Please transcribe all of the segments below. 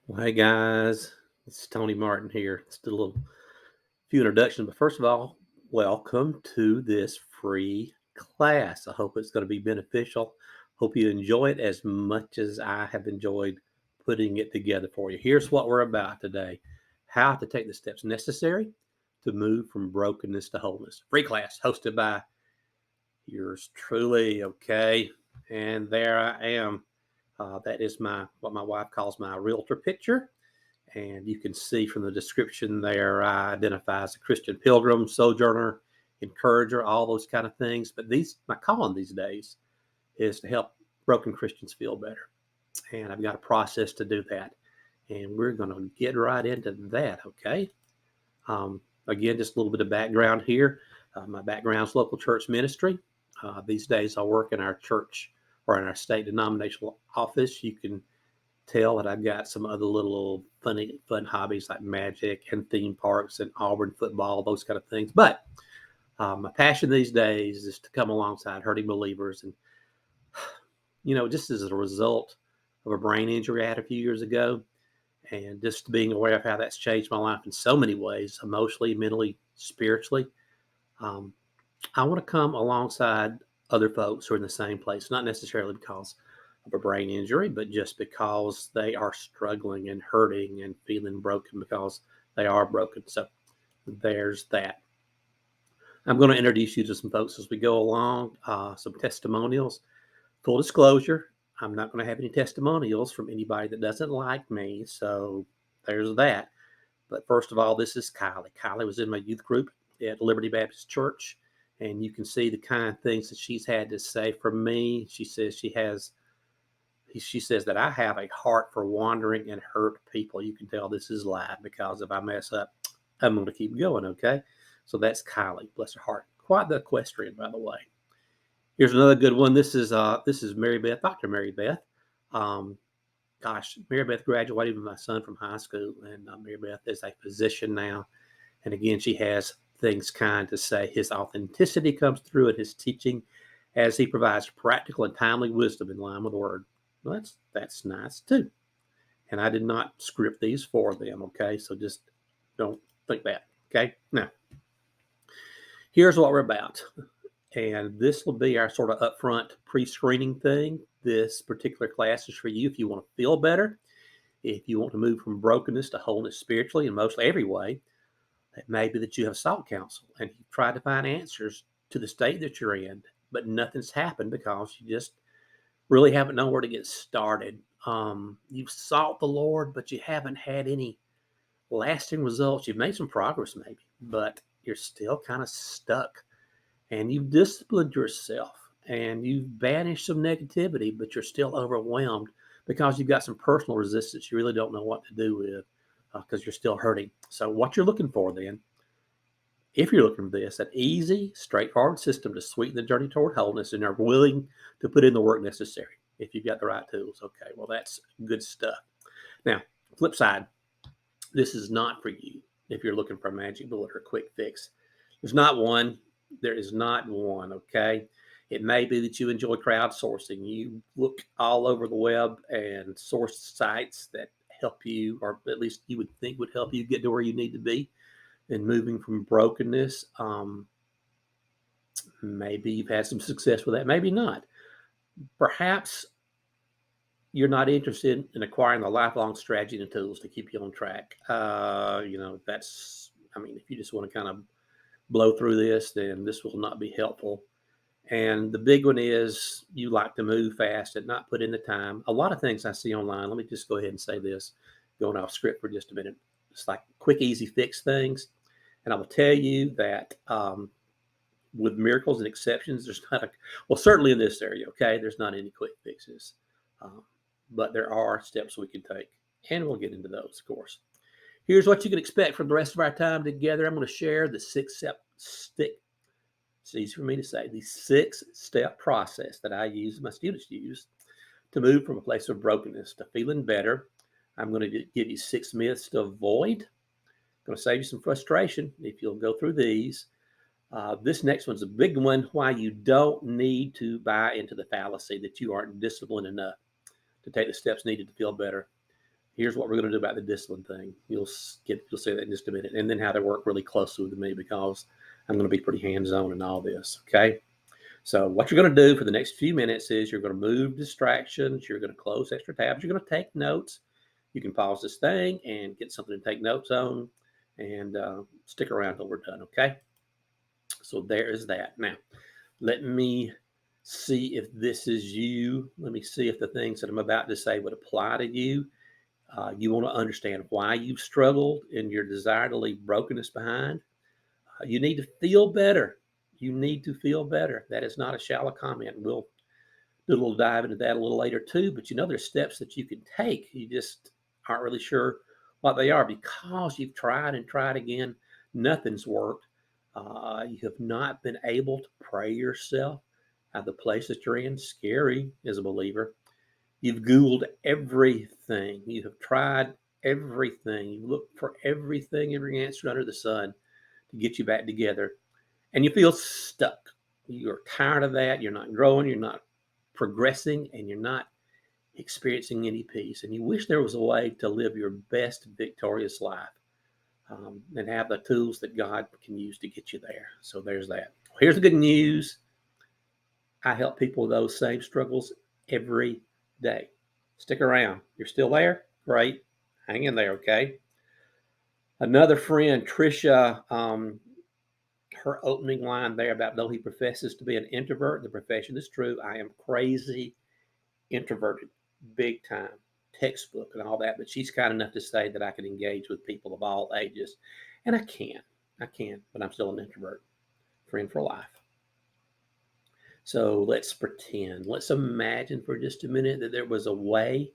Well, hey guys, it's Tony Martin here. Let's do a little few introductions. But first of all, welcome to this free class. I hope it's going to be beneficial. Hope you enjoy it as much as I have enjoyed putting it together for you. Here's what we're about today: how to take the steps necessary to move from brokenness to wholeness. Free class hosted by yours truly. Okay, and there I am. That is what my wife calls my realtor picture. And you can see from the description there, I identify as a Christian pilgrim, sojourner, encourager, all those kind of things. But my calling these days is to help broken Christians feel better. And I've got a process to do that. And we're going to get right into that, okay? Again, just a little bit of background here. My background is local church ministry. These days, I work in our church or in our state denominational office. You can tell that I've got some other little fun hobbies like magic and theme parks and Auburn football, those kind of things. But my passion these days is to come alongside hurting believers. And, just as a result of a brain injury I had a few years ago, and just being aware of how that's changed my life in so many ways, emotionally, mentally, spiritually, um, I want to come alongside other folks who are in the same place, not necessarily because of a brain injury, but just because they are struggling and hurting and feeling broken because they are broken. So there's that. I'm going to introduce you to some folks as we go along, some testimonials. Full disclosure, I'm not going to have any testimonials from anybody that doesn't like me. So there's that. But first of all, this is Kylie. Kylie was in my youth group at Liberty Baptist Church, and you can see the kind of things that she's had to say from me. She says that I have a heart for wandering and hurt people. You can tell this is live because if I mess up, I'm going to keep going, okay? So that's Kylie, bless her heart. Quite the equestrian, by the way. Here's another good one. This is Mary Beth, Dr. Mary Beth. Um, Mary Beth graduated with my son from high school, and Mary Beth is a physician now. And again, she has things kind to say. His authenticity comes through in his teaching as he provides practical and timely wisdom in line with the word. Well, that's nice too. And I did not script these for them, okay? So just don't think that, okay? Now, here's what we're about. And this will be our sort of upfront pre-screening thing. This particular class is for you if you want to feel better, if you want to move from brokenness to wholeness spiritually in mostly every way. It may be that you have sought counsel and you've tried to find answers to the state that you're in, but nothing's happened because you just really haven't known where to get started. You've sought the Lord, but you haven't had any lasting results. You've made some progress maybe, but you're still kind of stuck. And you've disciplined yourself and you've banished some negativity, but you're still overwhelmed because you've got some personal resistance you really don't know what to do with because you're still hurting. So what you're looking for then, if you're looking for this, an easy, straightforward system to sweeten the journey toward wholeness and are willing to put in the work necessary if you've got the right tools. Okay, well, that's good stuff. Now, flip side, this is not for you if you're looking for a magic bullet or a quick fix. There's not one. There is not one, okay? It may be that you enjoy crowdsourcing. You look all over the web and source sites that help you, or at least you would think would help you get to where you need to be and moving from brokenness. Maybe you've had some success with that, maybe not. Perhaps you're not interested in acquiring the lifelong strategy and tools to keep you on track. If you just want to kind of blow through this, then this will not be helpful. And the big one is you like to move fast and not put in the time. A lot of things I see online, let me just go ahead and say this, going off script for just a minute. It's like quick, easy fix things. And I will tell you that with miracles and exceptions, certainly in this area, okay, there's not any quick fixes. But there are steps we can take. And we'll get into those, of course. Here's what you can expect from the rest of our time together. I'm going to share the it's easy for me to say, the 6-step process that I use, my students use, to move from a place of brokenness to feeling better. I'm going to give you 6 myths to avoid. I'm going to save you some frustration if you'll go through these. This next one's a big one, why you don't need to buy into the fallacy that you aren't disciplined enough to take the steps needed to feel better. Here's what we're going to do about the discipline thing. You'll see that in just a minute, and then how to work really closely with me, because I'm going to be pretty hands-on in all this. Okay. So what you're going to do for the next few minutes is you're going to move distractions. You're going to close extra tabs. You're going to take notes. You can pause this thing and get something to take notes on, and stick around until we're done. Okay. So there is that. Now, let me see if this is you. Let me see if the things that I'm about to say would apply to you. You want to understand why you've struggled and your desire to leave brokenness behind. You need to feel better. You need to feel better. That is not a shallow comment. We'll do a little dive into that a little later too. But there's steps that you can take. You just aren't really sure what they are, because you've tried and tried again. Nothing's worked. You have not been able to pray yourself out of the place that you're in. Scary as a believer. You've Googled everything. You have tried everything. You've looked for everything, every answer under the sun to get you back together. And you feel stuck. You're tired of that. You're not growing. You're not progressing. And you're not experiencing any peace. And you wish there was a way to live your best victorious life, and have the tools that God can use to get you there. So there's that. Here's the good news. I help people with those same struggles every day. Stick around. You're still there? Great. Hang in there, okay? Another friend, Trisha, her opening line there about though he professes to be an introvert, the profession is true. I am crazy introverted, big time, textbook and all that. But she's kind enough to say that I can engage with people of all ages. And I can, but I'm still an introvert. Friend for life. So let's pretend, let's imagine for just a minute that there was a way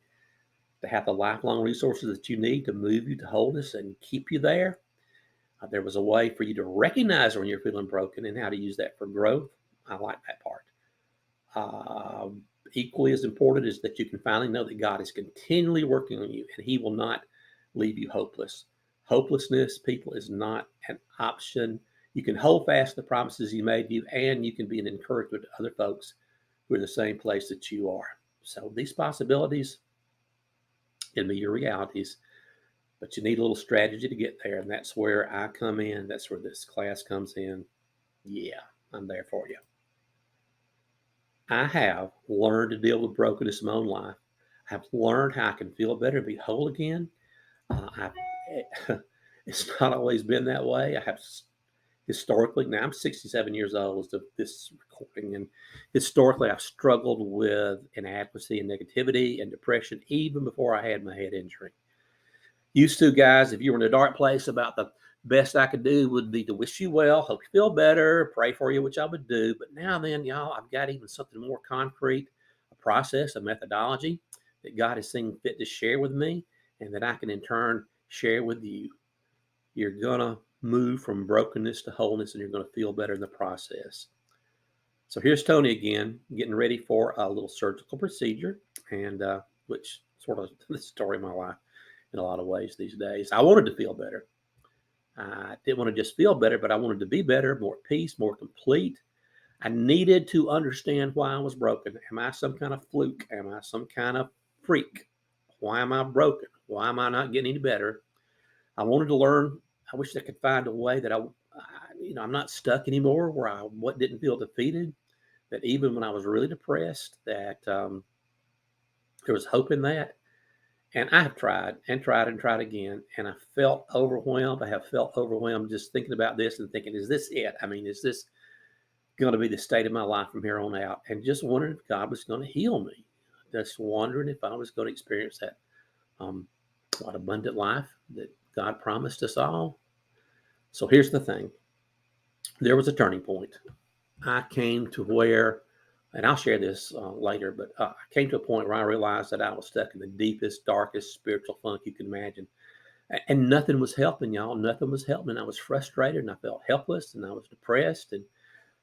to have the lifelong resources that you need to move you to wholeness and keep you there. There was a way for you to recognize when you're feeling broken and how to use that for growth. I like that part. Equally as important is that you can finally know that God is continually working on you, and he will not leave you hopeless. Hopelessness, people, is not an option. You can hold fast the promises he made you, and you can be an encouragement to other folks who are in the same place that you are. So these possibilities can be your realities, but you need a little strategy to get there, and that's where I come in. That's where this class comes in. Yeah, I'm there for you. I have learned to deal with brokenness in my own life. I have learned how I can feel better and be whole again. It's not always been that way. I have historically, now I'm 67 years old as of this recording, and historically I've struggled with inadequacy and negativity and depression even before I had my head injury. Used to, guys, if you were in a dark place, about the best I could do would be to wish you well, hope you feel better, pray for you, which I would do. But now then, y'all, I've got even something more concrete, a process, a methodology that God has seen fit to share with me, and that I can in turn share with you. You're going to move from brokenness to wholeness, and you're going to feel better in the process. So here's Tony again, getting ready for a little surgical procedure, and which sort of the story of my life in a lot of ways these days. I wanted to feel better. I didn't want to just feel better, but I wanted to be better, more at peace, more complete. I needed to understand why I was broken. Am I some kind of fluke? Am I some kind of freak? Why am I broken? Why am I not getting any better? I wanted to learn. I wish I could find a way that I'm not stuck anymore, where I didn't feel defeated. That even when I was really depressed, that there was hope in that. And I have tried and tried and tried again, and I felt overwhelmed. I have felt overwhelmed just thinking about this and thinking, is this it? I mean, is this going to be the state of my life from here on out? And just wondering if God was going to heal me. Just wondering if I was going to experience that what abundant life that God promised us all. So here's the thing. There was a turning point. I came to where, and I'll share this later, but I came to a point where I realized that I was stuck in the deepest, darkest spiritual funk you can imagine. And nothing was helping, y'all. Nothing was helping. And I was frustrated, and I felt helpless, and I was depressed. And,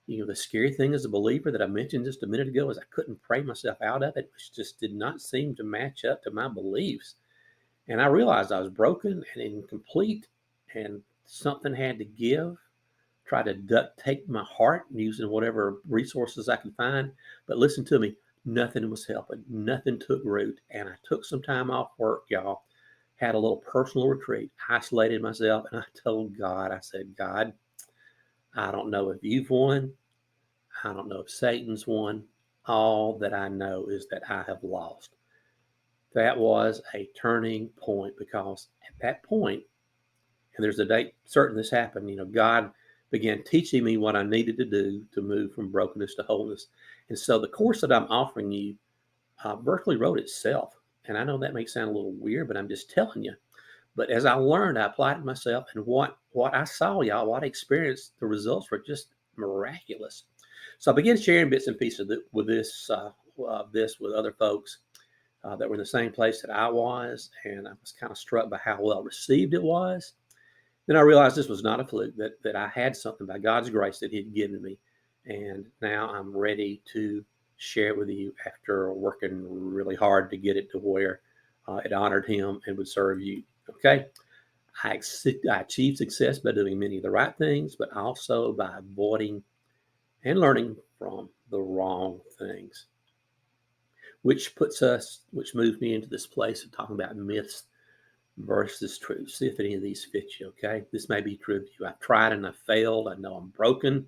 the scary thing as a believer that I mentioned just a minute ago is I couldn't pray myself out of it, which just did not seem to match up to my beliefs. And I realized I was broken and incomplete, and something had to give. Try to duct tape my heart using whatever resources I could find. But listen to me, nothing was helping. Nothing took root. And I took some time off work, y'all. had a little personal retreat, isolated myself, and I told God, I said, God, I don't know if you've won. I don't know if Satan's won. All that I know is that I have lost. That was a turning point because at that point, and there's a date certain this happened, God began teaching me what I needed to do to move from brokenness to wholeness. And so the course that I'm offering you virtually wrote itself. And I know that may sound a little weird, but I'm just telling you. But as I learned, I applied it myself, and what I saw, y'all, what I experienced, the results were just miraculous. So I began sharing bits and pieces with this with other folks that were in the same place that I was, and I was kind of struck by how well received it was. Then I realized this was not a fluke, that I had something by God's grace that He'd given me, and now I'm ready to share it with you after working really hard to get it to where it honored Him and would serve you. Okay. I achieved success by doing many of the right things, but also by avoiding and learning from the wrong things, which moves me into this place of talking about myths versus truth. See if any of these fit you, okay? This may be true of you. I've tried and I've failed. I know I'm broken.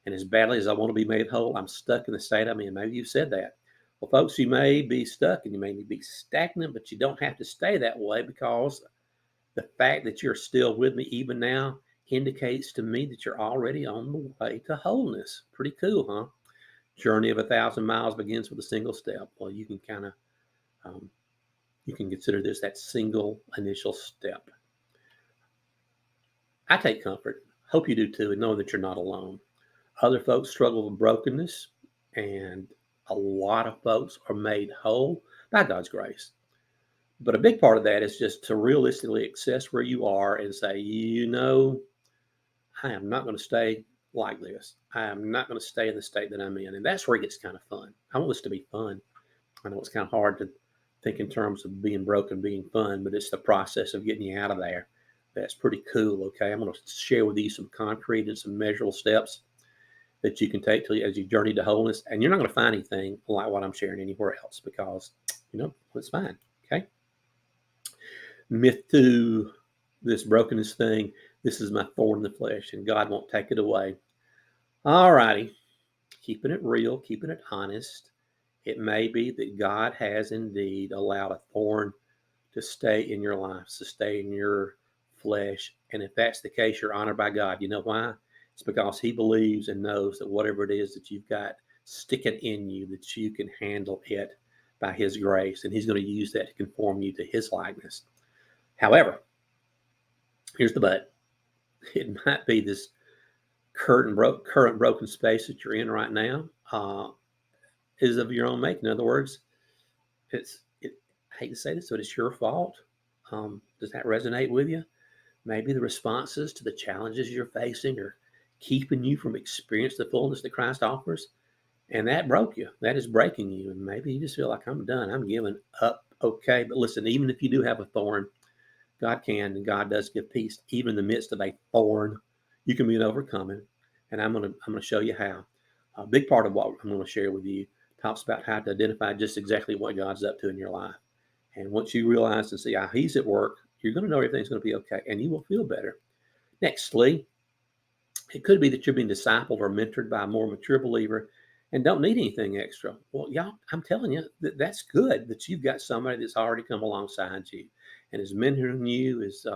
And as badly as I want to be made whole, I'm stuck in the state I'm in. Maybe you said that. Well, folks, you may be stuck and you may be stagnant, but you don't have to stay that way, because the fact that you're still with me even now indicates to me that you're already on the way to wholeness. Pretty cool, huh? Journey of 1,000 miles begins with a single step. Well, you can kind of you can consider this that single initial step. I take comfort. Hope you do too, and know that you're not alone. Other folks struggle with brokenness, and a lot of folks are made whole by God's grace. But a big part of that is just to realistically assess where you are and say, I am not going to stay like this. I am not going to stay in the state that I'm in. And that's where it gets kind of fun. I want this to be fun. I know it's kind of hard to think in terms of being broken, being fun, but it's the process of getting you out of there. That's pretty cool. Okay. I'm going to share with you some concrete and some measurable steps that you can take as you journey to wholeness. And you're not going to find anything like what I'm sharing anywhere else, because, it's fine. Okay. Myth 2, this brokenness thing. This is my thorn in the flesh, and God won't take it away. All righty. Keeping it real, keeping it honest. It may be that God has indeed allowed a thorn to stay in your life, to stay in your flesh. And if that's the case, you're honored by God. You know why? It's because He believes and knows that whatever it is that you've got sticking in you, that you can handle it by His grace. And He's going to use that to conform you to His likeness. However, here's the but. It might be this current broken space that you're in right now is of your own making. In other words, I hate to say this, but it's your fault. Does that resonate with you? Maybe the responses to the challenges you're facing are keeping you from experiencing the fullness that Christ offers. And that broke you. That is breaking you. And maybe you just feel like, I'm done. I'm giving up. Okay. But listen, even if you do have a thorn, God can, and God does give peace, even in the midst of a thorn. You can be an overcoming, and I'm gonna show you how. A big part of what I'm going to share with you talks about how to identify just exactly what God's up to in your life. And once you realize and see how He's at work, you're going to know everything's going to be okay, and you will feel better. Nextly, it could be that you're being discipled or mentored by a more mature believer and don't need anything extra. Well, y'all, I'm telling you, that's good that you've got somebody that's already come alongside you and is mentoring you, is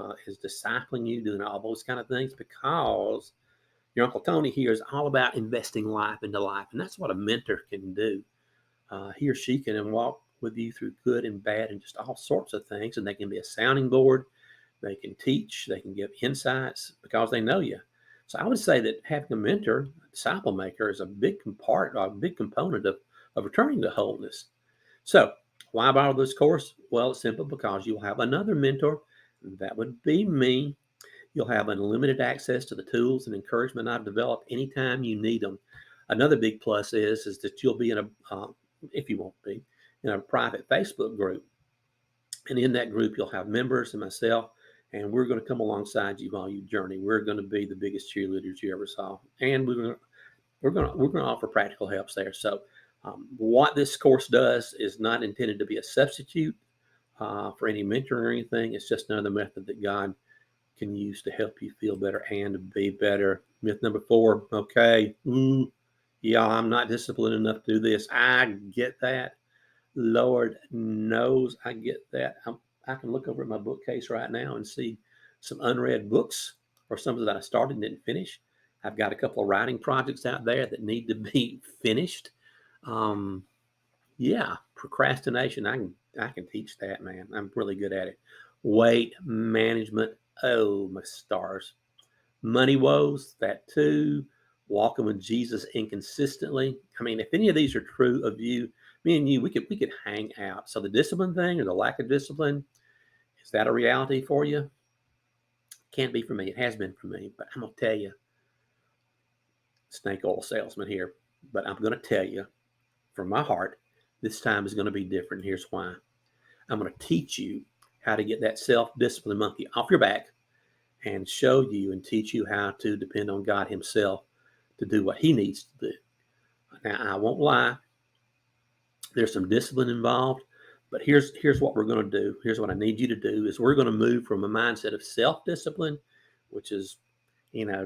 discipling you, doing all those kind of things, because your Uncle Tony here is all about investing life into life. And that's what a mentor can do. He or she can walk with you through good and bad and just all sorts of things. And they can be a sounding board. They can teach. They can give insights because they know you. So I would say that having a mentor, a disciple maker, is a big component of returning to wholeness. So why borrow this course? Well, it's simple, because you'll have another mentor. That would be me. You'll have unlimited access to the tools and encouragement I've developed anytime you need them. Another big plus is that you'll be in if you won't be, in a private Facebook group. And in that group, you'll have members and myself, and we're going to come alongside you while you journey. We're going to be the biggest cheerleaders you ever saw. And we're going to offer practical helps there. So what this course does is not intended to be a substitute for any mentoring or anything. It's just another method that God can use to help you feel better and to be better. Myth number 4, okay, yeah, I'm not disciplined enough to do this. I get that. Lord knows I get that. I can look over at my bookcase right now and see some unread books or some that I started and didn't finish. I've got a couple of writing projects out there that need to be finished. Yeah, procrastination. I can teach that, man. I'm really good at it. Weight management. Oh my stars. Money woes. That too. Walking with Jesus inconsistently. I mean, if any of these are true of you, me and you, we could hang out. So the discipline thing or the lack of discipline, is that a reality for you? Can't be for me. It has been for me. But I'm gonna tell you, snake oil salesman here. But I'm gonna tell you from my heart, this time is gonna be different. Here's why. I'm going to teach you how to get that self-discipline monkey off your back and show you and teach you how to depend on God himself to do what he needs to do. Now, I won't lie. There's some discipline involved, but here's what we're going to do. Here's what I need you to do is we're going to move from a mindset of self-discipline, which is,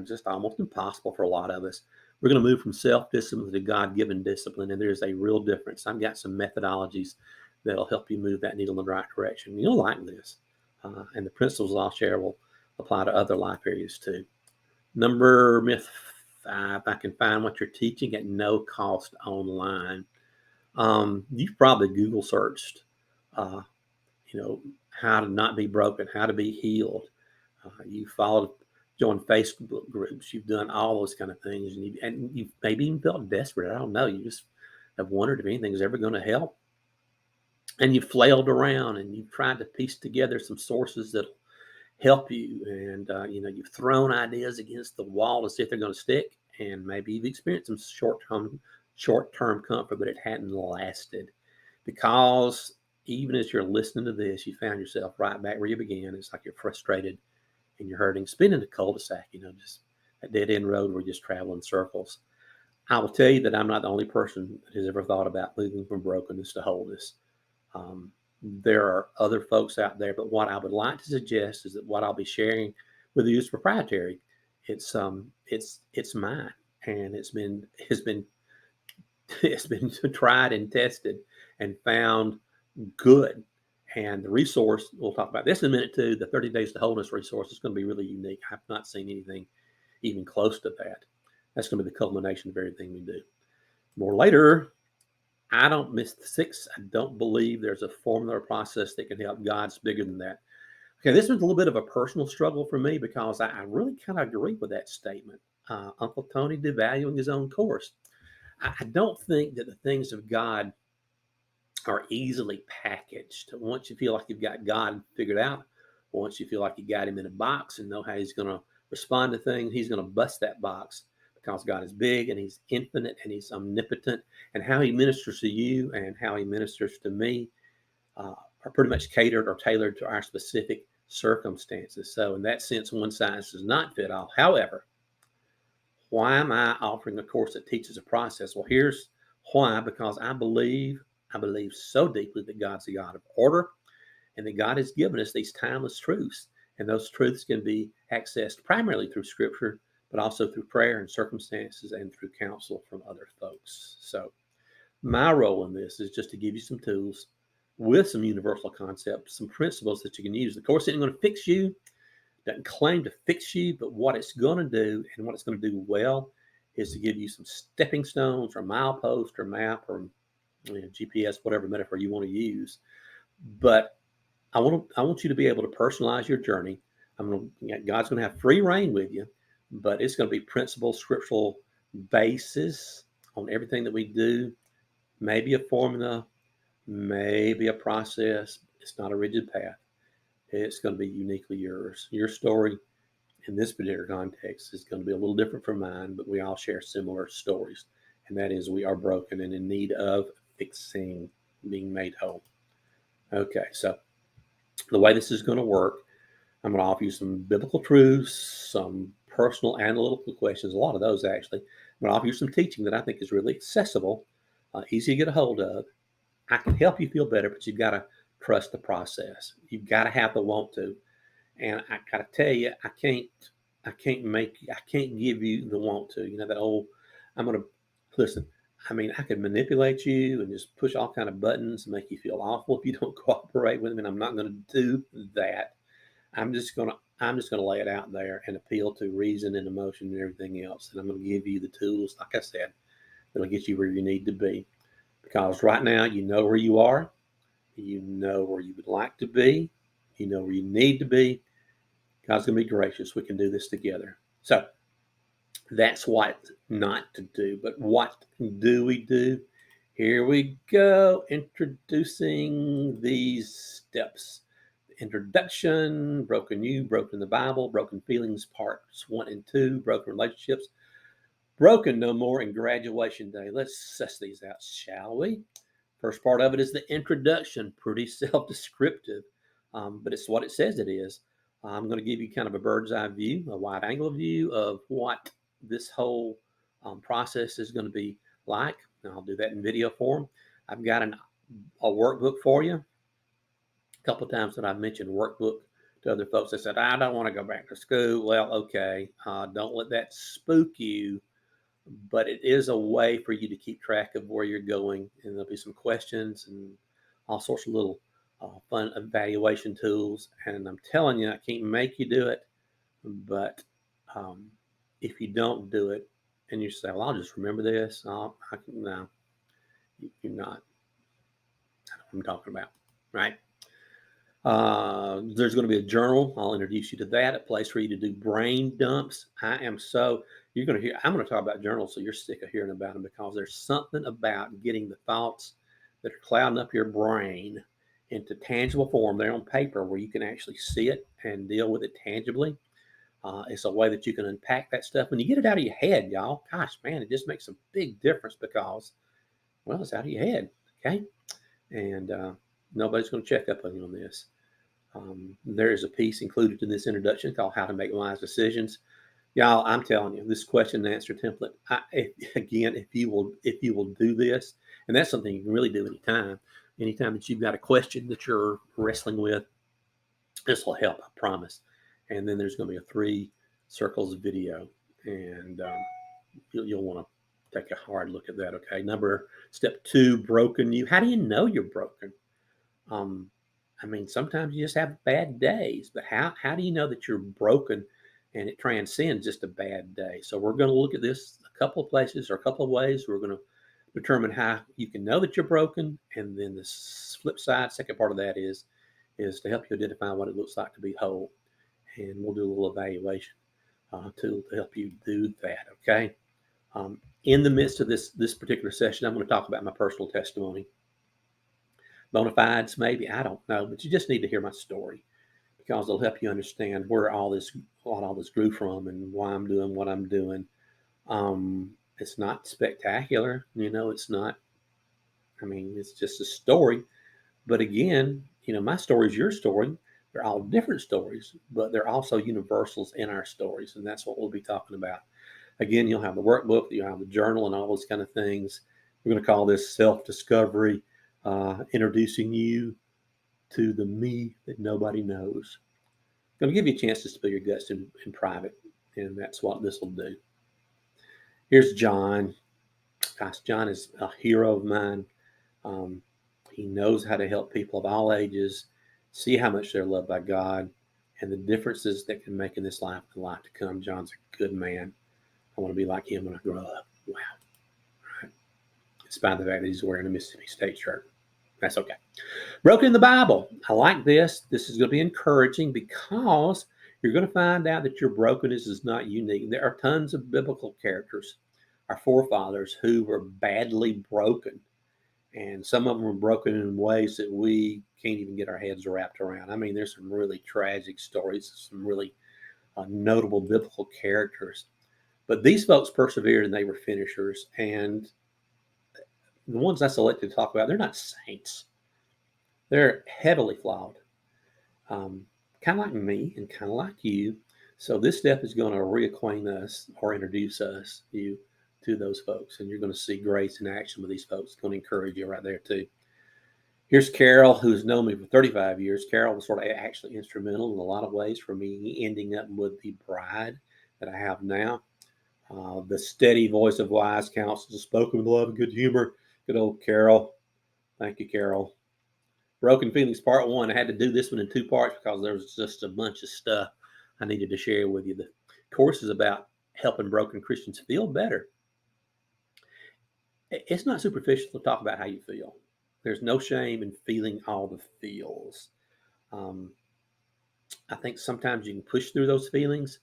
just almost impossible for a lot of us. We're going to move from self-discipline to God-given discipline, and there's a real difference. I've got some methodologies that'll help you move that needle in the right direction. You'll like this. And the principles I'll share will apply to other life areas too. Myth 5, I can find what you're teaching at no cost online. You've probably Google searched, uh, how to not be broken, how to be healed. You followed, joined Facebook groups. You've done all those kind of things, and you've maybe even felt desperate. I don't know. You just have wondered if anything's ever going to help. And you've flailed around and you've tried to piece together some sources that'll help you. And, you've thrown ideas against the wall to see if they're going to stick. And maybe you've experienced some short-term comfort, but it hadn't lasted. Because even as you're listening to this, you found yourself right back where you began. It's like you're frustrated and you're hurting, spinning a cul-de-sac, just a dead-end road where you just travel in circles. I will tell you that I'm not the only person that has ever thought about moving from brokenness to wholeness. There are other folks out there, but what I would like to suggest is that what I'll be sharing with you is proprietary. It's mine, and it's been it's been tried and tested and found good. And the resource, we'll talk about this in a minute too, the 30 Days to Wholeness resource is going to be really unique. I've not seen anything even close to that. That's going to be the culmination of everything we do. More later. I don't miss the 6. I don't believe there's a formula or process that can help. God's bigger than that. Okay, this was a little bit of a personal struggle for me because I really kind of agree with that statement. Uncle Tony devaluing his own course. I don't think that the things of God are easily packaged. Once you feel like you've got God figured out, once you feel like you got him in a box and know how he's going to respond to things, he's going to bust that box. Because God is big and he's infinite and he's omnipotent, and how he ministers to you and how he ministers to me are pretty much catered or tailored to our specific circumstances. So in that sense, one size does not fit all. However, why am I offering a course that teaches a process? Well, here's why. Because I believe so deeply that God's a God of order and that God has given us these timeless truths. And those truths can be accessed primarily through scripture, but also through prayer and circumstances and through counsel from other folks. So my role in this is just to give you some tools with some universal concepts, some principles that you can use. The course isn't going to fix you, doesn't claim to fix you, but what it's going to do and what it's going to do well is to give you some stepping stones or milepost or map or GPS, whatever metaphor you want to use. But I want you to be able to personalize your journey. God's going to have free reign with you, but it's going to be principle, scriptural basis on everything that we do. Maybe a formula, maybe a process. It's not a rigid path. It's going to be uniquely yours. Your story in this particular context is going to be a little different from mine, but we all share similar stories. And that is, we are broken and in need of fixing, being made whole. Okay, so the way this is going to work, I'm going to offer you some biblical truths, some personal analytical questions, a lot of those actually. I'm going to offer you some teaching that I think is really accessible, easy to get a hold of. I can help you feel better, but you've got to trust the process. You've got to have the want to. And I gotta tell you, I can't give you the want to. You know that old, I'm gonna listen. I mean, I could manipulate you and just push all kind of buttons and make you feel awful if you don't cooperate with me. And I'm not gonna do that. I'm just gonna lay it out there and appeal to reason and emotion and everything else. And I'm gonna give you the tools, like I said, that'll get you where you need to be. Because right now, you know where you are, you know where you would like to be, you know where you need to be. God's going to be gracious. We can do this together. So that's what not to do. But what do we do? Here we go. Introducing these steps. Introduction, broken you, broken the Bible, broken feelings, parts 1 and 2, broken relationships, broken no more, and graduation day. Let's suss these out, shall we? First part of it is the introduction, pretty self-descriptive, but it's what it says it is. I'm going to give you kind of a bird's eye view, a wide angle view of what this whole process is going to be like. And I'll do that in video form. I've got a workbook for you. A couple of times that I've mentioned workbook to other folks, they said, I don't want to go back to school. Well, okay, don't let that spook you. But it is a way for you to keep track of where you're going, and there'll be some questions and all sorts of little fun evaluation tools. And I'm telling you, I can't make you do it, but if you don't do it, and you say, "Well, I'll just remember this," no, you're not. I know what I'm talking about, right? There's going to be a journal. I'll introduce you to that, a place for you to do brain dumps. You're going to hear, I'm going to talk about journals, so you're sick of hearing about them, because there's something about getting the thoughts that are clouding up your brain into tangible form. They're on paper where you can actually see it and deal with it tangibly. It's a way that you can unpack that stuff. When you get it out of your head, y'all, gosh, man, it just makes a big difference because, well, it's out of your head, okay? And nobody's going to check up on you on this. There is a piece included in this introduction called How to Make Wise Decisions. Y'all, I'm telling you, this question and answer template, if you will do this, and that's something you can really do anytime that you've got a question that you're wrestling with, this will help, I promise. And then there's going to be a 3 circles video, and you'll want to take a hard look at that, okay? Step 2, broken you. How do you know you're broken? I mean, sometimes you just have bad days, but how do you know that you're broken and it transcends just a bad day? So we're going to look at this a couple of places or a couple of ways. We're going to determine how you can know that you're broken. And then the flip side, second part of that is to help you identify what it looks like to be whole. And we'll do a little evaluation to help you do that, okay? In the midst of this particular session, I'm going to talk about my personal testimony. Bona fides, maybe, I don't know, but you just need to hear my story, because it'll help you understand where all this grew from and why I'm doing what I'm doing. It's not spectacular, it's not. I mean, it's just a story. But again, my story is your story. They're all different stories, but they're also universals in our stories, and that's what we'll be talking about. Again, you'll have the workbook, you'll have the journal, and all those kind of things. We're going to call this self-discovery, introducing you to the me that nobody knows. I'm going to give you a chance to spill your guts in private, and that's what this will do. Here's John. Gosh, John is a hero of mine. He knows how to help people of all ages see how much they're loved by God and the differences that can make in this life and the life to come. John's a good man. I want to be like him when I grow up. Wow. Right. Despite the fact that he's wearing a Mississippi State shirt. That's okay. Broken in the Bible. I like this. This is going to be encouraging because you're going to find out that your brokenness is not unique. There are tons of biblical characters, our forefathers, who were badly broken. And some of them were broken in ways that we can't even get our heads wrapped around. I mean, there's some really tragic stories, some really notable biblical characters. But these folks persevered and they were finishers. And the ones I selected to talk about, they're not saints. They're heavily flawed, kind of like me and kind of like you. So this step is going to reacquaint us or introduce you to those folks. And you're going to see grace in action with these folks. It's going to encourage you right there too. Here's Carol, who's known me for 35 years. Carol was sort of actually instrumental in a lot of ways for me ending up with the bride that I have now. The steady voice of wise counsel, spoken with love and good humor. Good old Carol. Thank you, Carol. Broken Feelings Part 1. I had to do this one in two parts because there was just a bunch of stuff I needed to share with you. The course is about helping broken Christians feel better. It's not superficial to talk about how you feel. There's no shame in feeling all the feels. Um, I think sometimes you can push through those feelings,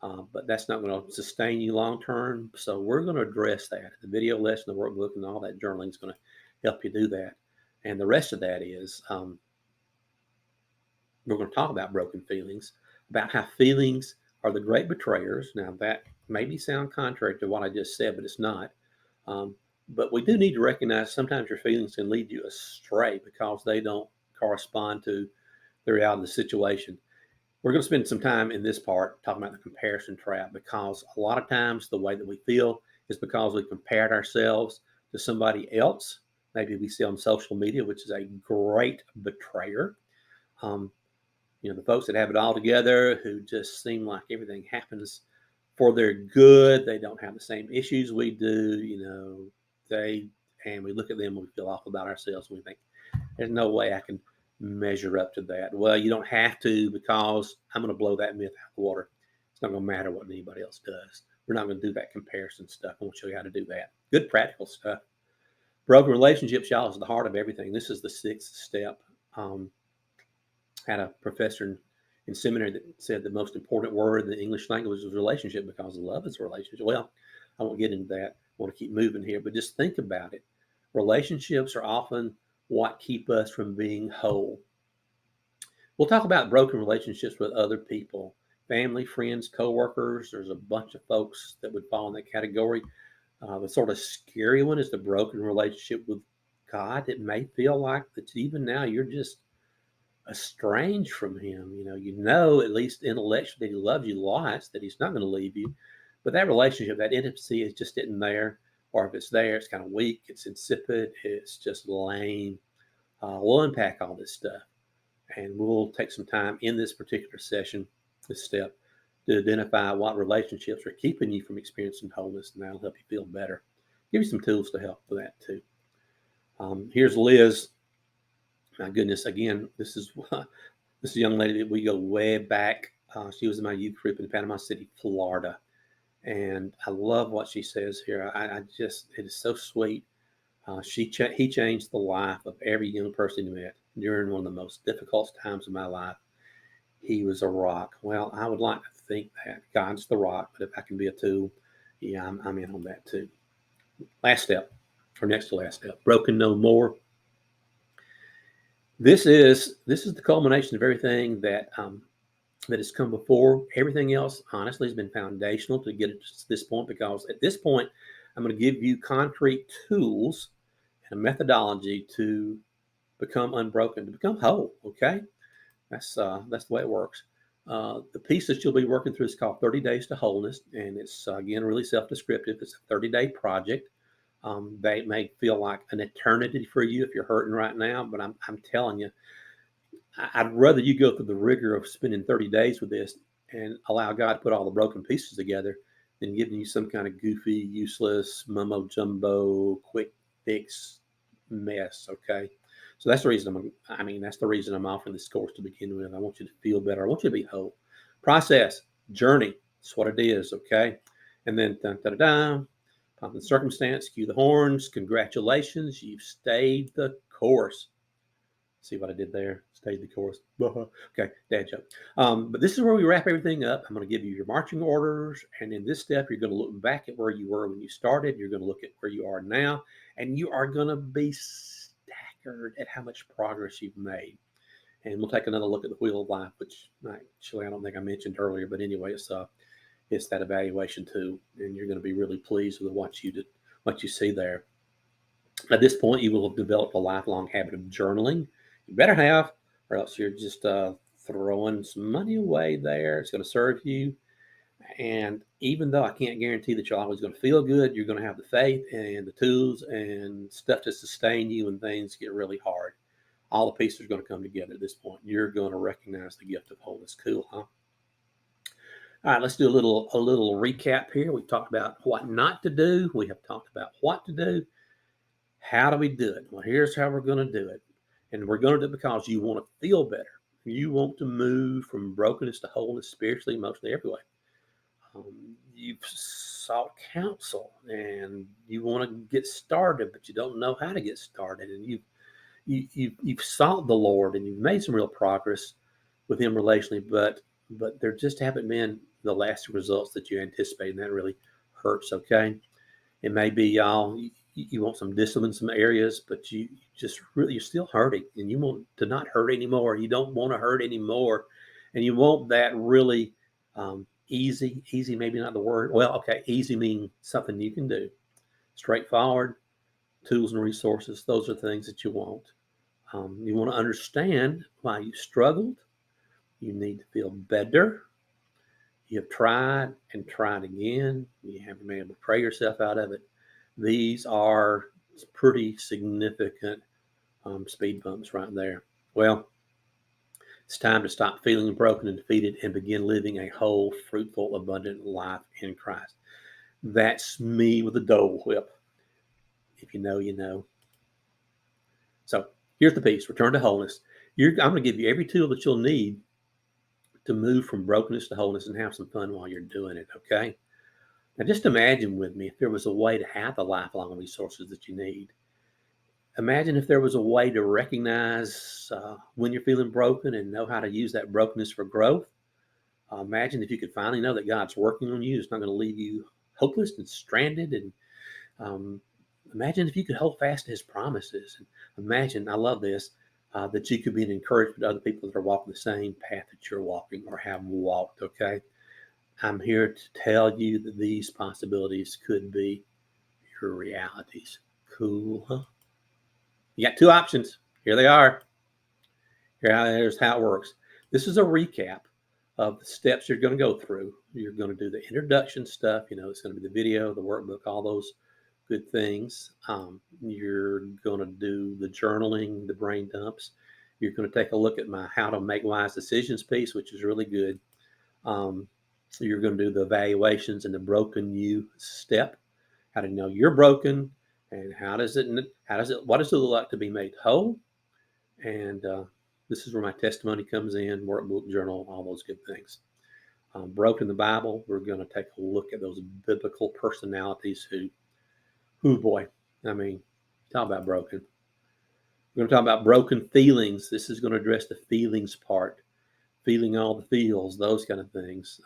but that's not going to sustain you long term. So we're going to address that. The video lesson, the workbook, and all that journaling is going to help you do that. And the rest of that is we're going to talk about broken feelings, about how feelings are the great betrayers. Now, that maybe sound contrary to what I just said, but it's not. Um, but we do need to recognize sometimes your feelings can lead you astray because they don't correspond to the reality of the situation. We're going to spend some time in this part talking about the comparison trap because a lot of times the way that we feel is because we compared ourselves to somebody else. Maybe we see on social media, which is a great betrayer. Um, the folks that have it all together, who just seem like everything happens for their good. They don't have the same issues we do. And we look at them and we feel awful about ourselves. And we think, there's no way I can measure up to that. Well, you don't have to, because I'm going to blow that myth out of the water. It's not going to matter what anybody else does. We're not going to do that comparison stuff. I won't show you how to do that. Good practical stuff. Broken relationships, y'all, is the heart of everything. This is the sixth step. Had a professor in seminary that said the most important word in the English language was relationship, because love is a relationship. Well, I won't get into that. I want to keep moving here, but just think about it. Relationships are often what keep us from being whole. We'll talk about broken relationships with other people, family, friends, coworkers. There's a bunch of folks that would fall in that category. The sort of scary one is the broken relationship with God. It may feel like that even now you're just estranged from him. At least intellectually, that he loves you lots, that he's not going to leave you. But that relationship, that intimacy is just isn't there. Or if it's there, it's kind of weak, it's insipid, it's just lame. We'll unpack all this stuff. And we'll take some time in this particular session, this step, to identify what relationships are keeping you from experiencing wholeness, and that'll help you feel better. Give you some tools to help with that too. Here's Liz. My goodness, again, this is a young lady that we go way back. She was in my youth group in Panama City, Florida. And I love what she says here. It is so sweet. He changed the life of every young person he met during one of the most difficult times of my life. He was a rock. Well, I would like to think that God's the rock, but if I can be a tool, yeah, I'm in on that too. Last step, or next to last step, broken no more. This is the culmination of everything that has come before. Everything else, honestly, has been foundational to get it to this point, because at this point, I'm going to give you concrete tools and a methodology to become unbroken, to become whole. Okay, that's the way it works. The piece that you'll be working through is called 30 Days to Wholeness, and it's again really self-descriptive. It's a 30-day project. They may feel like an eternity for you if you're hurting right now, but I'm telling you, I'd rather you go through the rigor of spending 30 days with this and allow God to put all the broken pieces together than giving you some kind of goofy, useless, mumbo jumbo, quick fix mess. Okay. So that's the reason that's the reason I'm offering this course to begin with. I want you to feel better. I want you to be whole. Process, journey. That's what it is. Okay. And then, dun, dun, dun, dun, pump the circumstance, cue the horns. Congratulations. You've stayed the course. See what I did there? Stayed the course. Okay, dad joke. But this is where we wrap everything up. I'm going to give you your marching orders. And in this step, you're going to look back at where you were when you started. You're going to look at where you are now. And you are going to be staggered at how much progress you've made. And we'll take another look at the wheel of life, which actually I don't think I mentioned earlier. But anyway, it's that evaluation tool. And you're going to be really pleased with what you see there. At this point, you will have developed a lifelong habit of journaling. You better have, or else you're just throwing some money away there. It's going to serve you. And even though I can't guarantee that you're always going to feel good, you're going to have the faith and the tools and stuff to sustain you when things get really hard. all the pieces are going to come together at this point. You're going to recognize the gift of wholeness. Cool, huh? All right, let's do a little recap here. We've talked about what not to do. We have talked about what to do. How do we do it? Well, here's how we're going to do it. And we're going to do it because you want to feel better. You want to move from brokenness to wholeness spiritually, emotionally, every way. You've sought counsel and you want to get started, but you don't know how to get started. And you've sought the Lord and you've made some real progress with Him relationally, but there just haven't been the lasting results that you anticipate, and that really hurts. Okay, it may be you want some discipline in some areas, but you're still hurting, and you want to not hurt anymore. You don't want to hurt anymore, and you want that really easy, maybe not the word. Well, okay, easy means something you can do, straightforward, tools and resources. Those are things that you want. You want to understand why you struggled. You need to feel better. You have tried and tried again. You haven't been able to pray yourself out of it. These are pretty significant speed bumps right there. Well, it's time to stop feeling broken and defeated and begin living a whole, fruitful, abundant life in Christ. That's me with a Dole Whip. If you know, you know. So here's the piece. Return to wholeness. I'm going to give you every tool that you'll need to move from brokenness to wholeness and have some fun while you're doing it, okay? Now, just imagine with me if there was a way to have the lifelong resources that you need. Imagine if there was a way to recognize when you're feeling broken and know how to use that brokenness for growth. Imagine if you could finally know that God's working on you. It's not going to leave you hopeless and stranded. And imagine if you could hold fast to His promises. And imagine, I love this, that you could be an encouragement to other people that are walking the same path that you're walking or have walked, okay? I'm here to tell you that these possibilities could be your realities. Cool, huh? You got two options. Here they are. Here's how it works. This is a recap of the steps you're going to go through. You're going to do the introduction stuff. It's going to be the video, the workbook, all those good things. You're going to do the journaling, the brain dumps. You're going to take a look at my How to Make Wise Decisions piece, which is really good. You're going to do the evaluations and the broken you step. How to know you're broken, and what does it look like to be made whole? And this is where my testimony comes in, workbook, journal, all those good things. Broken the Bible. We're going to take a look at those biblical personalities who boy, I mean, talk about broken. We're going to talk about broken feelings. This is going to address the feelings part, feeling all the feels, those kind of things.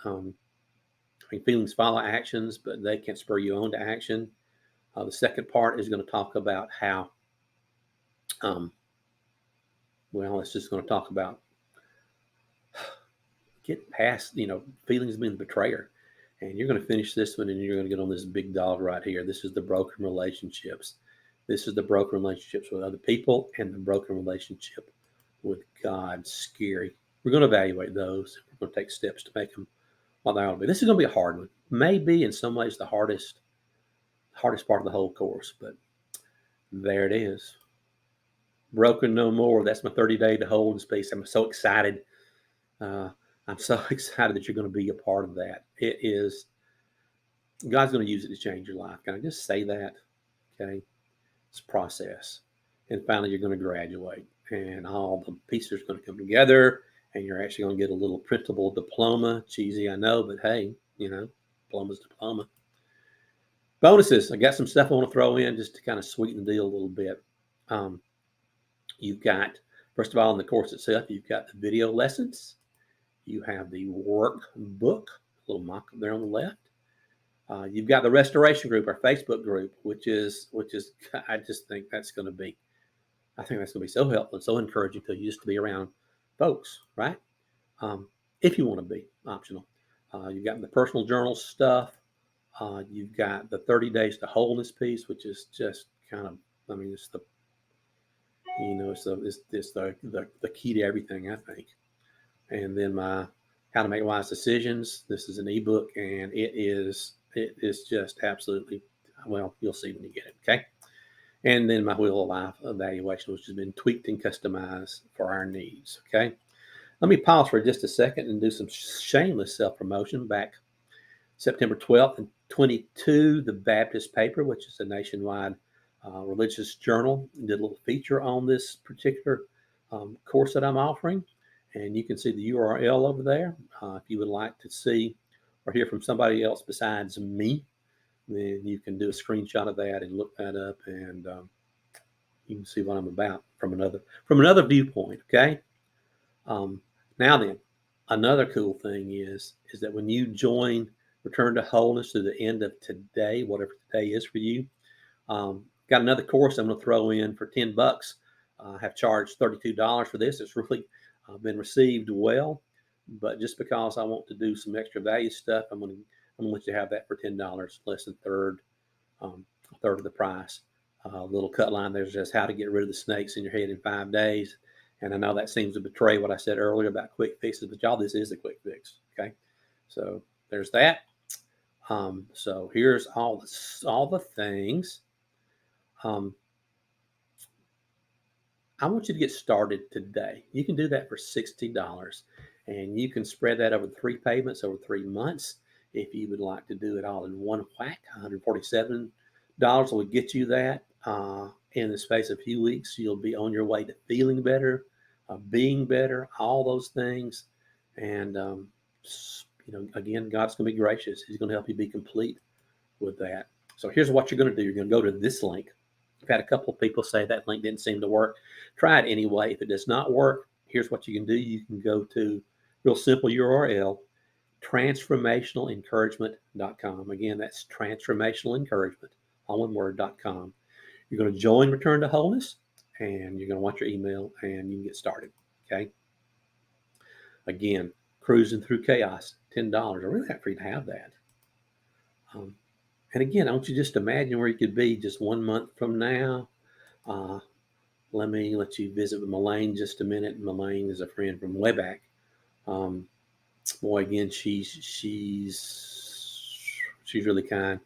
Feelings follow actions, but they can't spur you on to action. The second part is going to talk about how, it's just going to talk about get past, feelings being the betrayer. And you're going to finish this one and you're going to get on this big dog right here. This is the broken relationships. This is the broken relationships with other people and the broken relationship with God. Scary. We're going to evaluate those. We're going to take steps to make them what they ought to be. This is going to be a hard one. Maybe in some ways the hardest part of the whole course, but there it is. Broken no more. That's my 30-day to wholeness piece. I'm so excited. I'm so excited that you're going to be a part of that. It is, God's going to use it to change your life. Can I just say that? Okay. It's a process. And finally, you're going to graduate and all the pieces are going to come together and you're actually going to get a little printable diploma. Cheesy, I know, but hey, diploma's diploma. Bonuses. I got some stuff I want to throw in just to kind of sweeten the deal a little bit. You've got, first of all, in the course itself, you've got the video lessons. You have the workbook, a little mock up there on the left. You've got the restoration group, our Facebook group, which is, I just think that's going to be, so helpful and so encouraging to you just to be around folks, right? If you want to be optional. You've got the personal journal stuff. You've got the 30 days to wholeness piece, which is just kind of, it's the, it's the key to everything, I think. And then my How to Make Wise Decisions. This is an ebook, and it is just absolutely, well, you'll see when you get it, okay? And then my Wheel of Life evaluation, which has been tweaked and customized for our needs. Okay. Let me pause for just a second and do some shameless self-promotion. Back September 12th and 22, the Baptist Paper, which is a nationwide religious journal, did a little feature on this particular course that I'm offering. And you can see the URL over there. If you would like to see or hear from somebody else besides me, then you can do a screenshot of that and look that up, and you can see what I'm about from another viewpoint. Okay. Now then, another cool thing is that when you join Return to Wholeness to the end of today, whatever today is for you, got another course I'm going to throw in for $10. I have charged $32 for this. It's really been received well, but just because I want to do some extra value stuff, I'm going to let you have that for $10, less than a third of the price. Little cut line there says how to get rid of the snakes in your head in 5 days. And I know that seems to betray what I said earlier about quick fixes, but y'all, this is a quick fix. Okay. So there's that. So here's all the things. I want you to get started today. You can do that for $60, and you can spread that over 3 payments over 3 months. If you would like to do it all in one whack, $147 will get you that. In the space of a few weeks, you'll be on your way to feeling better, being better, all those things. And, again, God's going to be gracious. He's going to help you be complete with that. So here's what you're going to do. You're going to go to this link. I've had a couple of people say that link didn't seem to work. Try it anyway. If it does not work, here's what you can do. You can go to real simple URL, transformationalencouragement.com. Again, that's transformationalencouragement, all one word.com. You're going to join Return to Wholeness, and you're going to want your email, and you can get started. Okay. Again, cruising through chaos, $10. I really have for you to have that. And again, I want you to just imagine where you could be just 1 month from now. Let me let you visit with Melaine just a minute. Melaine is a friend from way back. Boy, again, she's really kind.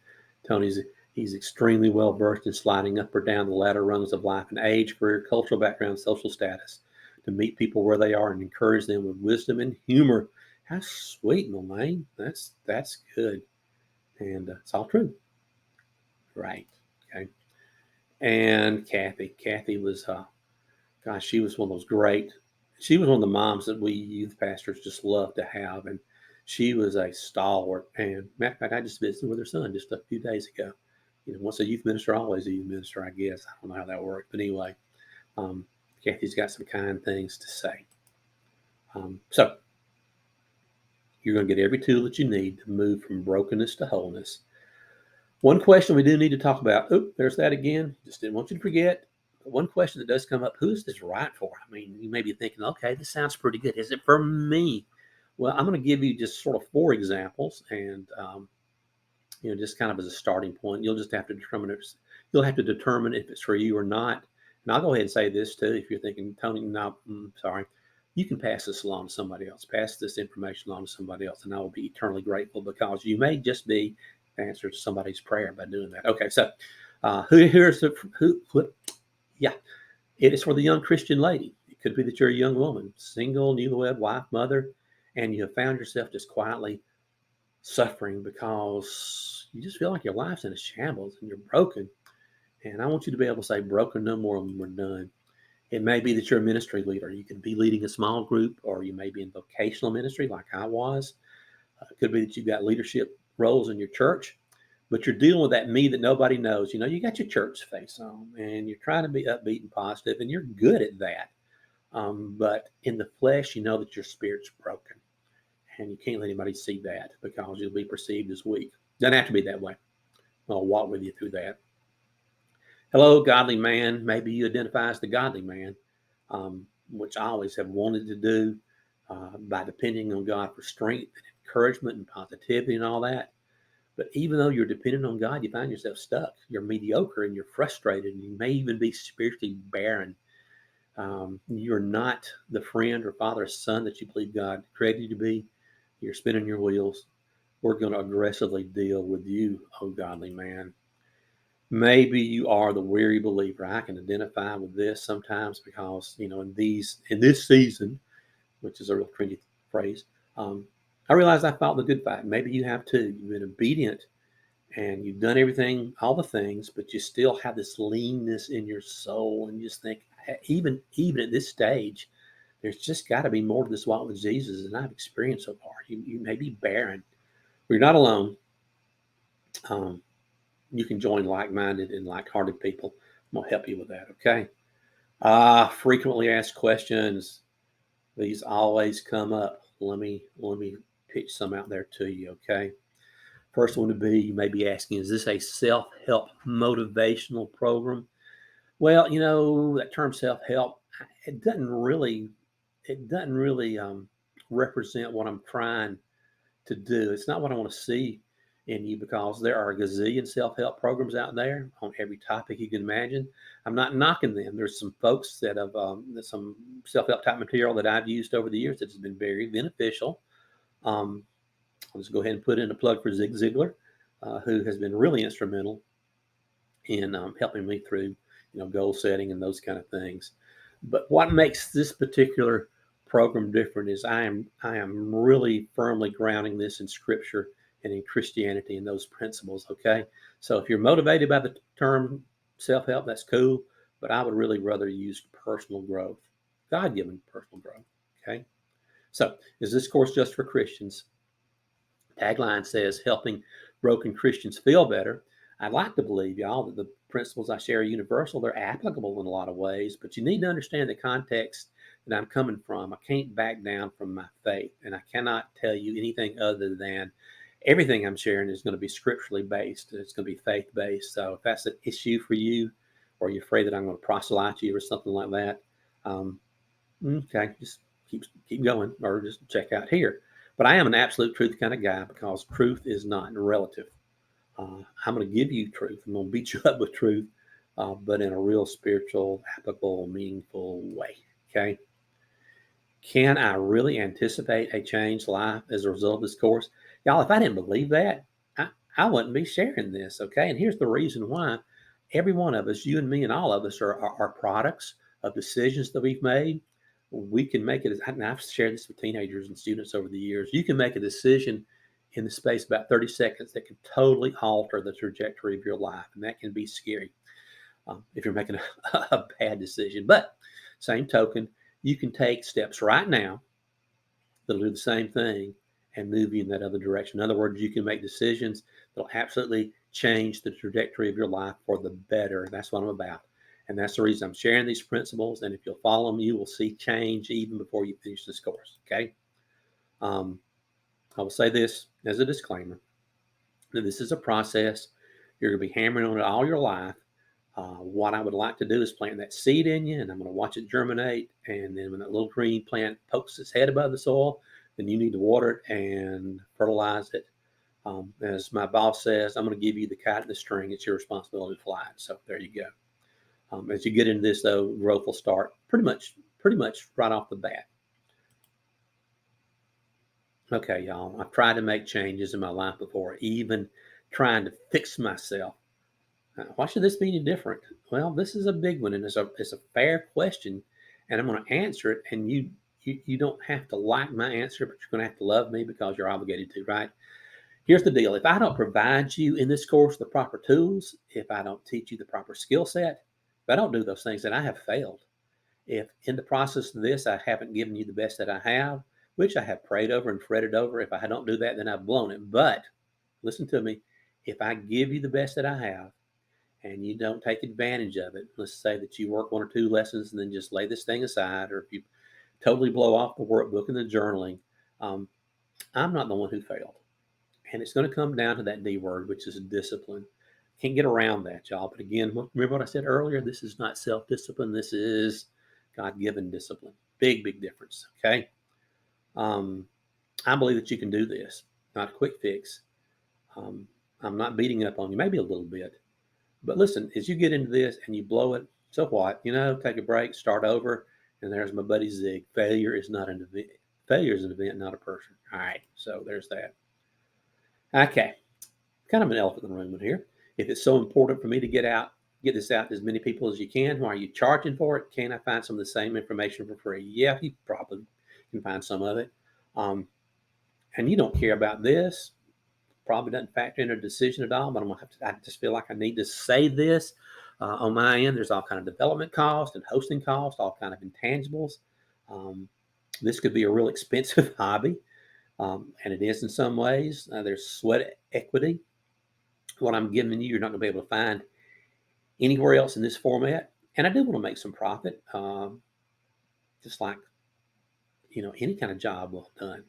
He's extremely well versed in sliding up or down the ladder rungs of life in age, career, cultural background, social status, to meet people where they are and encourage them with wisdom and humor. How sweet, Melaine. That's good. And it's all true. Right. Okay. And Kathy was, she was one of those she was one of the moms that we youth pastors just love to have. And she was a stalwart. And matter of fact, I just visited with her son just a few days ago. Once a youth minister, always a youth minister, I guess. I don't know how that works. But anyway, Kathy's got some kind things to say. So you're going to get every tool that you need to move from brokenness to wholeness. One question we do need to talk about. There's that again. Just didn't want you to forget. One question that does come up: who is this right for? I mean, you may be thinking, okay, this sounds pretty good. Is it for me? Well, I'm going to give you just sort of 4 examples, and just kind of as a starting point. You'll just have to determine if it's for you or not. And I'll go ahead and say this too. If you're thinking, Tony, no, sorry, you can pass this along to somebody else. Pass this information along to somebody else, and I will be eternally grateful, because you may just be answer to somebody's prayer by doing that. Okay, so it is for the young Christian lady. It could be that you're a young woman, single, newlywed, wife, mother, and you have found yourself just quietly suffering because you just feel like your life's in a shambles and you're broken. And I want you to be able to say, broken no more when we're done. It may be that you're a ministry leader. You could be leading a small group, or you may be in vocational ministry like I was. It could be that you've got leadership roles in your church, but you're dealing with that me that nobody knows. You got your church face on, and you're trying to be upbeat and positive, and you're good at that. But in the flesh, you know that your spirit's broken, and you can't let anybody see that, because you'll be perceived as weak. Doesn't have to be that way. I'll walk with you through that. Hello, godly man. Maybe you identify as the godly man, which I always have wanted to do, by depending on God for strength and encouragement and positivity and all that. But even though you're dependent on God, you find yourself stuck. You're mediocre and you're frustrated, and you may even be spiritually barren. You're not the friend or father or son that you believe God created you to be. You're spinning your wheels. We're going to aggressively deal with you, oh godly man. Maybe you are the weary believer. I can identify with this sometimes because, in this season, which is a real trendy phrase, um, I realize I fought the good fight. Maybe you have too. You've been obedient and you've done everything, all the things, but you still have this leanness in your soul, and you just think, even at this stage, there's just got to be more to this walk with Jesus than I've experienced so far. You may be barren. You're not alone. Um, you can join like-minded and like-hearted people. I'm gonna help you with that. Okay. Frequently asked questions. These always come up. Let me pitch some out there to you. Okay. First one would be, you may be asking, is this a self-help motivational program? Well, that term self-help, it doesn't really, it doesn't really represent what I'm trying to do. It's not what I want to see in you, because there are a gazillion self-help programs out there on every topic you can imagine. I'm not knocking them. There's some folks that have some self-help type material that I've used over the years that has been very beneficial. Um, I'll just go ahead and put in a plug for Zig Ziglar, who has been really instrumental in helping me through, goal setting and those kind of things. But what makes this particular program different is I am really firmly grounding this in Scripture and in Christianity and those principles. Okay, so if you're motivated by the term self help, that's cool. But I would really rather use personal growth, God given personal growth. Okay, so is this course just for Christians? Tagline says, helping broken Christians feel better. I'd like to believe, y'all, that the principles I share are universal. They're applicable in a lot of ways, but you need to understand the context that I'm coming from. I can't back down from my faith, and I cannot tell you anything other than everything I'm sharing is going to be scripturally based. It's going to be faith based. So if that's an issue for you, or you're afraid that I'm going to proselyte you or something like that, um, okay, just keep going, or just check out here. But I am an absolute truth kind of guy, because truth is not relative. I'm going to give you truth. I'm going to beat you up with truth, but in a real spiritual, applicable, meaningful way. Okay. Can I really anticipate a changed life as a result of this course? Y'all, if I didn't believe that, I wouldn't be sharing this. Okay. And here's the reason why. Every one of us, you and me and all of us, are products of decisions that we've made. We can make it, and I've shared this with teenagers and students over the years. You can make a decision in the space of about 30 seconds that can totally alter the trajectory of your life. And that can be scary if you're making a bad decision. But same token, you can take steps right now that'll do the same thing and move you in that other direction. In other words, you can make decisions that'll absolutely change the trajectory of your life for the better. That's what I'm about. And that's the reason I'm sharing these principles. And if you'll follow them, you will see change even before you finish this course. Okay. I will say this as a disclaimer, that this is a process. You're going to be hammering on it all your life. What I would like to do is plant that seed in you, and I'm going to watch it germinate. And then when that little green plant pokes its head above the soil, then you need to water it and fertilize it. As my boss says, I'm going to give you the kite and the string. It's your responsibility to fly it. So there you go. As you get into this, though, growth will start pretty much right off the bat. Okay, y'all. I've tried to make changes in my life before, even trying to fix myself. Why should this be any different? Well, this is a big one, and it's a fair question, and I'm going to answer it. And you don't have to like my answer, but you're going to have to love me because you're obligated to, right? Here's the deal: if I don't provide you in this course the proper tools, if I don't teach you the proper skill set, if I don't do those things, then I have failed. If in the process of this I haven't given you the best that I have, which I have prayed over and fretted over, if I don't do that, then I've blown it. But listen to me: if I give you the best that I have, and you don't take advantage of it, let's say that you work one or two lessons and then just lay this thing aside, or if you totally blow off the workbook and the journaling, um, I'm not the one who failed. And it's going to come down to that D word, which is discipline. Can't get around that, y'all. But again, remember what I said earlier? This is not self discipline, this is God given discipline. Big, big difference. Okay. Um, I believe that you can do this, not a quick fix. Um, I'm not beating up on you, maybe a little bit. But listen, as you get into this and you blow it, so what? Take a break, start over. And there's my buddy Zig. Failure is not an event. Failure is an event, not a person. All right. So there's that. Okay. Kind of an elephant in the room in here. If it's so important for me to get this out to as many people as you can, why are you charging for it? Can I find some of the same information for free? Yeah, you probably can find some of it. And you don't care about this, probably doesn't factor in a decision at all, but I just feel like I need to say this. On my end, there's all kind of development costs and hosting costs, all kind of intangibles. This could be a real expensive hobby, and it is in some ways. There's sweat equity. What I'm giving you, you're not going to be able to find anywhere else in this format. And I do want to make some profit, just like any kind of job well done,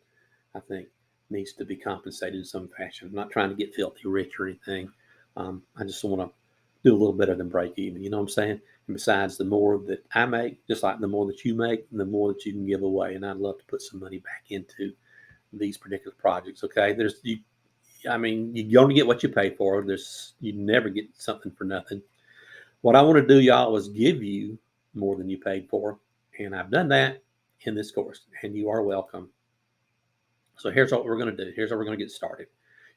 I think needs to be compensated in some fashion. I'm not trying to get filthy rich or anything. I just want to do a little better than break even. You know what I'm saying? And besides, the more that I make, just like the more that you make, the more that you can give away. And I'd love to put some money back into these particular projects. Okay, you're going to get what you pay for. You never get something for nothing. What I want to do, y'all, is give you more than you paid for, and I've done that in this course. And you are welcome. So here's what we're going to do. Here's how we're going to get started.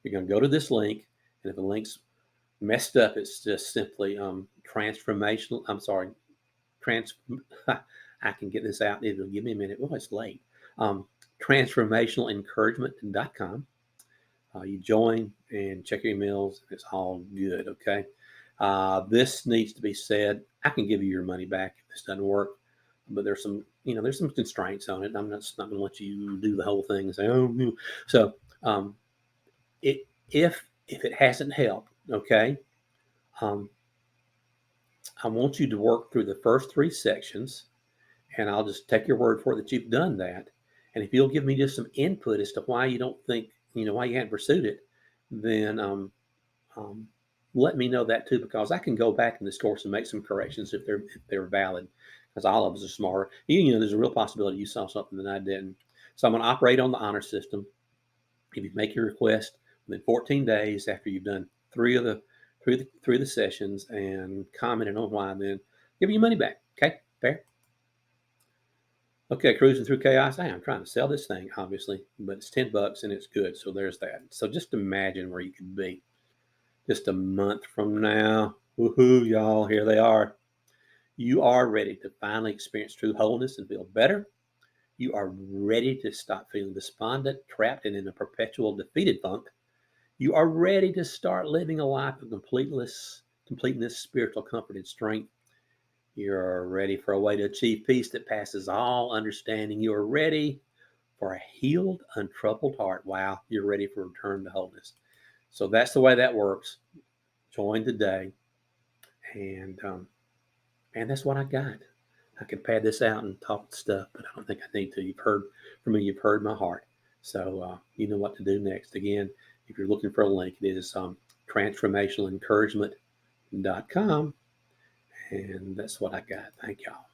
You're going to go to this link, and if the link's messed up, it's just simply transformational. I'm sorry, I can get this out. It'll give me a minute. Oh, it's late. Transformationalencouragement.com. You join and check your emails. It's all good. Okay. This needs to be said. I can give you your money back if this doesn't work, but there's some constraints on it. I'm just not going to let you do the whole thing and say, oh, no. So, if it hasn't helped, okay, I want you to work through the first 3 sections, and I'll just take your word for it that you've done that. And if you'll give me just some input as to why you don't think, why you haven't pursued it, then let me know that too, because I can go back in this course and make some corrections if they're valid, because all of us are smart. There's a real possibility you saw something that I didn't. So I'm going to operate on the honor system. If you make your request within 14 days after you've done three of the sessions and commented on why, then give your money back. Okay, fair. Okay, cruising through chaos. Hey, I'm trying to sell this thing, obviously, but it's $10 and it's good. So there's that. So just imagine where you could be just a month from now. Woohoo, y'all, here they are. You are ready to finally experience true wholeness and feel better. You are ready to stop feeling despondent, trapped, and in a perpetual defeated funk. You are ready to start living a life of completeness, spiritual comfort, and strength. You're ready for a way to achieve peace that passes all understanding. You are ready for a healed, untroubled heart. Wow, you're ready for a return to wholeness. So that's the way that works. Join today, and that's what I got. I could pad this out and talk stuff, but I don't think I need to. You've heard from me. You've heard my heart. So you know what to do next. Again, if you're looking for a link, it is transformationalencouragement.com. And that's what I got. Thank y'all.